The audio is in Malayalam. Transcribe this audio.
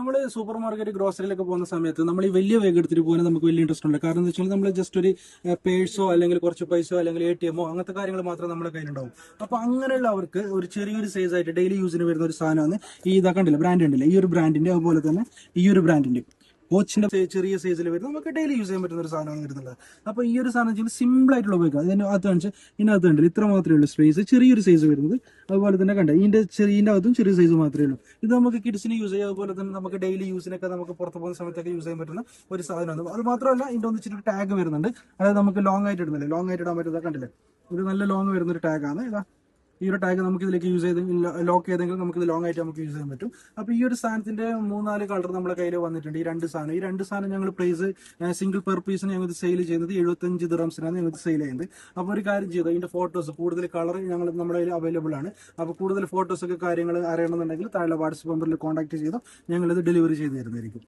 നമ്മൾ സൂപ്പർ മാർക്കറ്റ് ഗ്രോസറിയിലൊക്കെ പോകുന്ന സമയത്ത് നമ്മൾ ഈ വലിയ ബാഗ് എടുത്തിട്ട് പോകാൻ നമുക്ക് വലിയ ഇൻട്രസ്റ്റ് ഉണ്ട്. കാരണം എന്താ വെച്ചാൽ നമ്മൾ ജസ്റ്റ് ഒരു പേഴ്സോ അല്ലെങ്കിൽ കുറച്ച് പൈസ അല്ലെങ്കിൽ ATM അങ്ങനത്തെ കാര്യങ്ങൾ മാത്രം നമ്മുടെ കയ്യിലുണ്ടാവും. അപ്പൊ അങ്ങനെയുള്ള അവർക്ക് ഒരു ചെറിയൊരു സൈസ് ആയിട്ട് ഡെയിലി യൂസിന് വരുന്ന ഒരു സാധനമാണ് ഈ ഇതാ കണ്ടില്ല, ബ്രാൻഡ് ഉണ്ടല്ലേ, ഈ ഒരു ബ്രാൻഡിന്റെ, അതുപോലെ തന്നെ ഈ ഒരു ബ്രാൻഡിന്റെ കോച്ചിന്റെ ചെറിയ സൈസിൽ വരുന്നത് നമുക്ക് ഡെയിലി യൂസ് ചെയ്യാൻ പറ്റുന്ന ഒരു സാധനമാണ് വരുന്നത്. അപ്പൊ ഈ ഒരു സാധനം വെച്ചാൽ സിമ്പിൾ ആയിട്ടുള്ള ഉപയോഗിക്കാം. അതിനകത്ത് കാണിച്ചാൽ ഇതിനകത്ത് കണ്ടില്ല, ഇത്ര മാത്രമേ ഉള്ളൂ സ്പേസ്, ചെറിയൊരു സൈസ് വരുന്നത്. അതുപോലെ തന്നെ കണ്ട ഇതിന്റെ അകത്തും ചെറിയ സൈസ് മാത്രമേ ഉള്ളൂ. ഇത് നമുക്ക് കിഡ്സിന് യൂസ് ചെയ്യാം, അതുപോലെ തന്നെ നമുക്ക് ഡെയിലി യൂസിനൊക്കെ നമുക്ക് പുറത്ത് പോകുന്ന സമയത്തൊക്കെ യൂസ് ചെയ്യാൻ പറ്റുന്ന ഒരു സാധനമാണ്. അത് മാത്രമല്ല ഇതിന്റെ ഒന്ന് ഇച്ചിരി ടാഗ് വരുന്നുണ്ട്. അതായത് നമുക്ക് ലോങ് ആയിട്ട് ഇടുന്നില്ല, ലോങ് ആയിട്ട് ഇടാൻ പറ്റുന്നത് കണ്ടില്ലേ, ഒരു നല്ല ലോങ് വരുന്ന ഒരു ടാഗാണ് ഇതാ. ഈ ഒരു ടാഗ് നമുക്ക് ഇതിലേക്ക് യൂസ് ചെയ്ത് ലോക്ക് ചെയ്തെങ്കിൽ നമുക്ക് ഇത് ലോങ് ആയിട്ട് നമുക്ക് യൂസ് ചെയ്യാൻ പറ്റും. അപ്പൊ ഈ ഒരു സാധനത്തിന്റെ 3-4 കളർ നമ്മുടെ കയ്യിൽ വന്നിട്ടുണ്ട്. ഈ രണ്ട് സാധനം ഞങ്ങൾ പ്രൈസ് സിംഗിൾ പെർ പീസിന് ഞങ്ങൾ സെയിൽ ചെയ്യുന്നത് 75 ദിറംസിനാണ് ഞങ്ങൾ സെയിൽ ചെയ്യുന്നത്. അപ്പോൾ ഒരു കാര്യം ചെയ്തു, ഇതിന്റെ ഫോട്ടോസ് കൂടുതൽ കളർ ഞങ്ങൾ നമ്മുടെ കയ്യിൽ അവൈലബിൾ ആണ്. അപ്പോൾ കൂടുതൽ ഫോട്ടോസ് ഒക്കെ കാര്യങ്ങൾ അറിയണമെന്നുണ്ടെങ്കിൽ താഴെ വാട്സ്ആപ്പ് നമ്പറിൽ കോൺടാക്ട് ചെയ്തോ ഞങ്ങളിത് ഡെലിവറി ചെയ്ത് തരുന്നതായിരിക്കും.